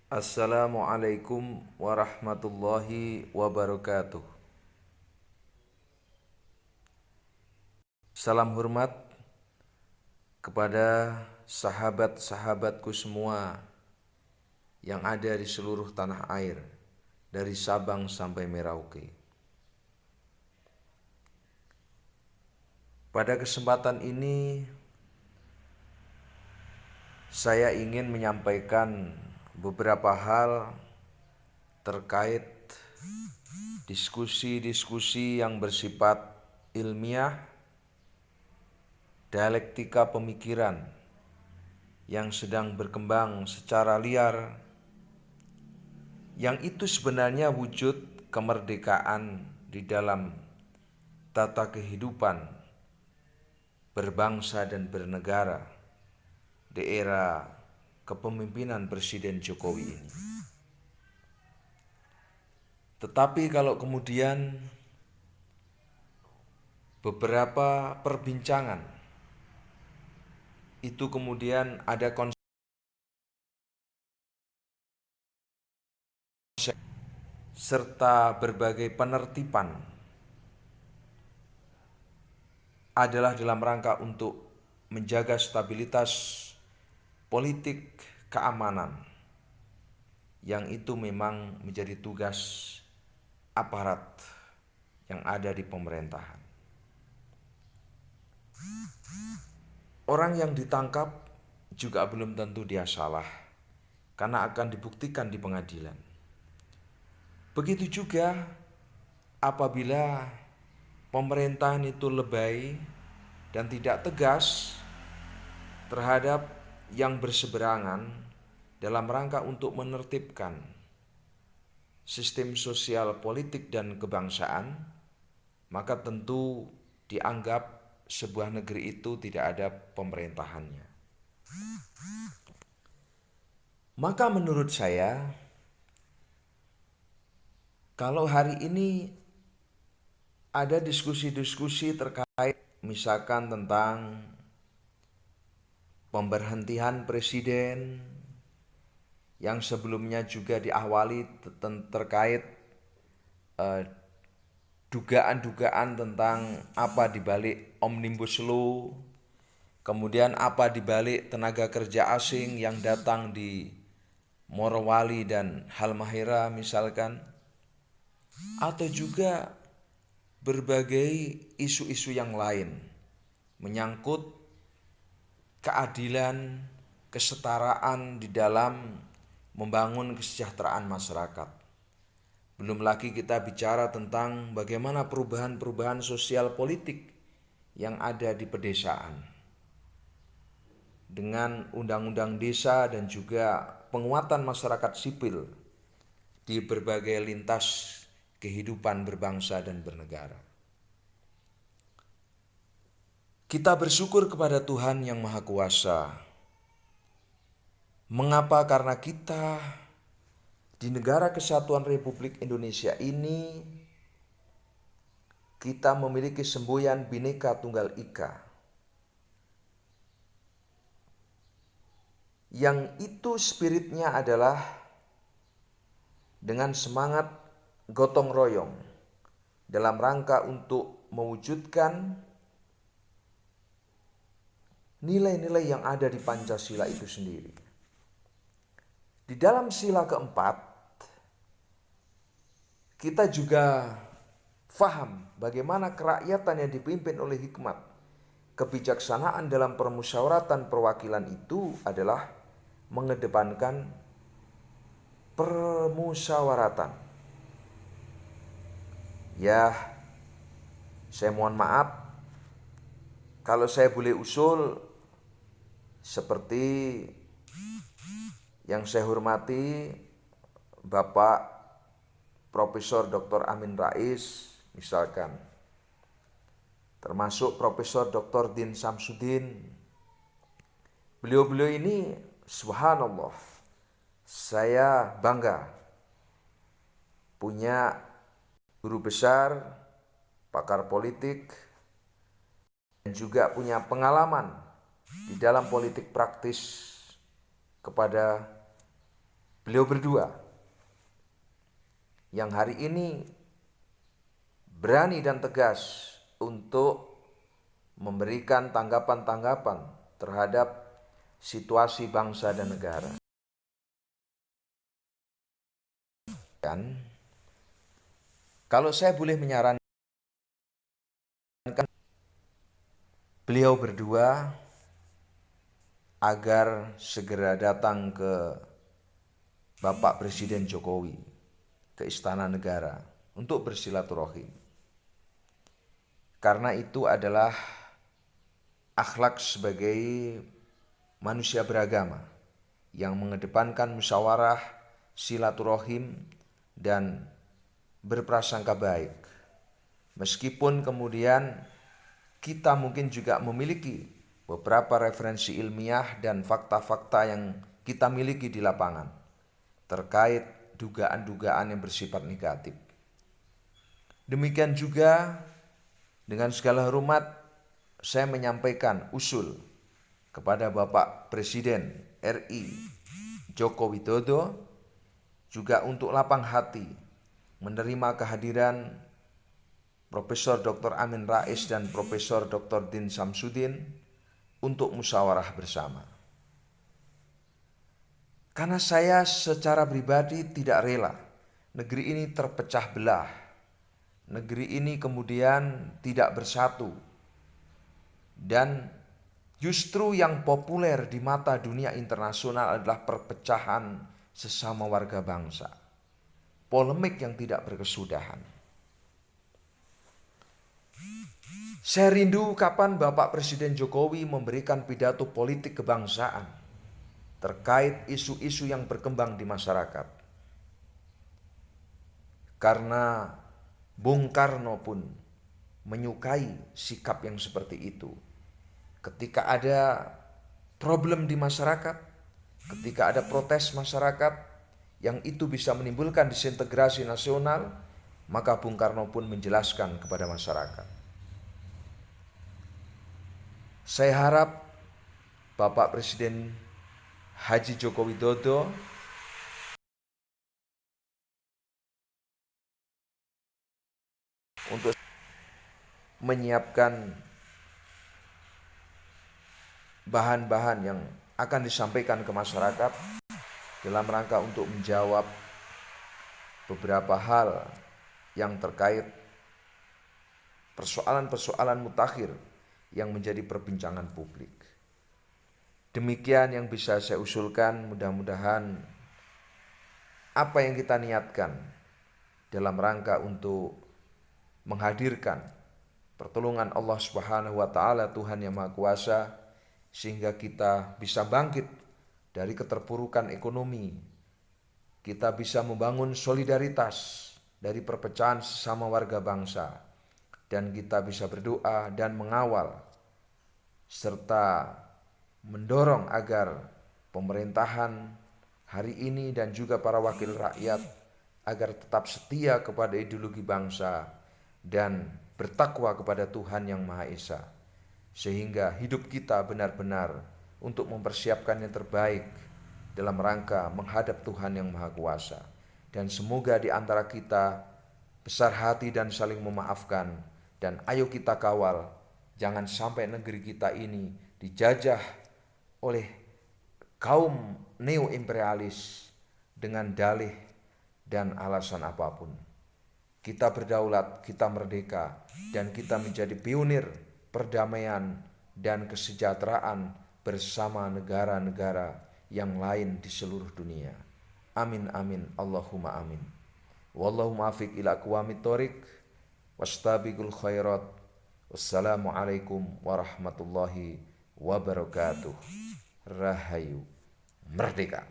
Assalamualaikum warahmatullahi wabarakatuh. Salam hormat kepada sahabat-sahabatku semua yang ada di seluruh tanah air, dari Sabang sampai Merauke. Pada kesempatan ini, saya ingin menyampaikan beberapa hal terkait diskusi-diskusi yang bersifat ilmiah, dialektika pemikiran yang sedang berkembang secara liar, yang itu sebenarnya wujud kemerdekaan di dalam tata kehidupan berbangsa dan bernegara di era kepemimpinan Presiden Jokowi ini. Tetapi kalau kemudian beberapa perbincangan itu kemudian ada konsep serta berbagai penertiban adalah dalam rangka untuk menjaga stabilitas politik keamanan, yang itu memang menjadi tugas aparat yang ada di pemerintahan. Orang yang ditangkap juga belum tentu dia salah, karena akan dibuktikan di pengadilan. Begitu juga apabila pemerintahan itu lebay dan tidak tegas terhadap yang berseberangan dalam rangka untuk menertibkan sistem sosial politik dan kebangsaan, maka tentu dianggap sebuah negeri itu tidak ada pemerintahannya. Maka menurut saya, kalau hari ini ada diskusi-diskusi terkait misalkan tentang pemberhentian presiden yang sebelumnya juga diawali terkait dugaan-dugaan tentang apa dibalik Omnibus Law, kemudian apa dibalik tenaga kerja asing yang datang di Morowali dan Halmahera misalkan, atau juga berbagai isu-isu yang lain menyangkut keadilan, kesetaraan di dalam membangun kesejahteraan masyarakat. Belum lagi kita bicara tentang bagaimana perubahan-perubahan sosial politik yang ada di pedesaan, dengan undang-undang desa dan juga penguatan masyarakat sipil di berbagai lintas kehidupan berbangsa dan bernegara. Kita bersyukur kepada Tuhan yang Maha Kuasa. Mengapa? Karena kita di negara kesatuan Republik Indonesia ini, kita memiliki semboyan Bhinneka Tunggal Ika, yang itu spiritnya adalah dengan semangat gotong royong dalam rangka untuk mewujudkan nilai-nilai yang ada di Pancasila itu sendiri. Di dalam sila keempat, kita juga faham bagaimana kerakyatan yang dipimpin oleh hikmat kebijaksanaan dalam permusyawaratan perwakilan itu adalah mengedepankan permusyawaratan. Ya, saya mohon maaf kalau saya boleh usul seperti yang saya hormati Bapak Profesor Dr. Amin Rais misalkan, termasuk Profesor Dr. Din Samsudin. Beliau-beliau ini subhanallah, saya bangga punya guru besar, pakar politik, dan juga punya pengalaman di dalam politik praktis kepada Beliau berdua yang hari ini berani dan tegas untuk memberikan tanggapan-tanggapan terhadap situasi bangsa dan negara. Dan kalau saya boleh menyarankan, beliau berdua agar segera datang ke Bapak Presiden Jokowi, ke Istana Negara untuk bersilaturahim. Karena itu adalah akhlak sebagai manusia beragama yang mengedepankan musyawarah, silaturahim, dan berprasangka baik. Meskipun kemudian kita mungkin juga memiliki beberapa referensi ilmiah dan fakta-fakta yang kita miliki di lapangan terkait dugaan-dugaan yang bersifat negatif. Demikian juga dengan segala hormat saya menyampaikan usul kepada Bapak Presiden RI Joko Widodo juga untuk lapang hati menerima kehadiran Profesor Dr. Amin Rais dan Profesor Dr. Din Samsudin untuk musyawarah bersama. Karena saya secara pribadi tidak rela negeri ini terpecah belah, negeri ini kemudian tidak bersatu, dan justru yang populer di mata dunia internasional adalah perpecahan sesama warga bangsa, polemik yang tidak berkesudahan. Saya rindu kapan Bapak Presiden Jokowi memberikan pidato politik kebangsaan terkait isu-isu yang berkembang di masyarakat. Karena Bung Karno pun menyukai sikap yang seperti itu. Ketika ada problem di masyarakat, ketika ada protes masyarakat yang itu bisa menimbulkan disintegrasi nasional, maka Bung Karno pun menjelaskan kepada masyarakat. Saya harap Bapak Presiden Haji Joko Widodo untuk menyiapkan bahan-bahan yang akan disampaikan ke masyarakat dalam rangka untuk menjawab beberapa hal yang terkait persoalan-persoalan mutakhir yang menjadi perbincangan publik. Demikian yang bisa saya usulkan, mudah-mudahan apa yang kita niatkan dalam rangka untuk menghadirkan pertolongan Allah Subhanahu wa taala, Tuhan yang Maha Kuasa, sehingga kita bisa bangkit dari keterpurukan ekonomi. Kita bisa membangun solidaritas dari perpecahan sesama warga bangsa, dan kita bisa berdoa dan mengawal serta mendorong agar pemerintahan hari ini dan juga para wakil rakyat agar tetap setia kepada ideologi bangsa dan bertakwa kepada Tuhan yang Maha Esa, sehingga hidup kita benar-benar untuk mempersiapkan yang terbaik dalam rangka menghadap Tuhan yang Maha Kuasa. Dan semoga di antara kita besar hati dan saling memaafkan, dan ayo kita kawal jangan sampai negeri kita ini dijajah oleh kaum neo-imperialis dengan dalih dan alasan apapun. Kita berdaulat, kita merdeka, dan kita menjadi pionir perdamaian dan kesejahteraan bersama negara-negara yang lain di seluruh dunia. Amin amin Allahumma amin. Wallahu muwaffiq ila aqwamit thoriq, wastabiqul khairat. Wassalamualaikum warahmatullahi wabarakatuh. Rahayu, merdeka.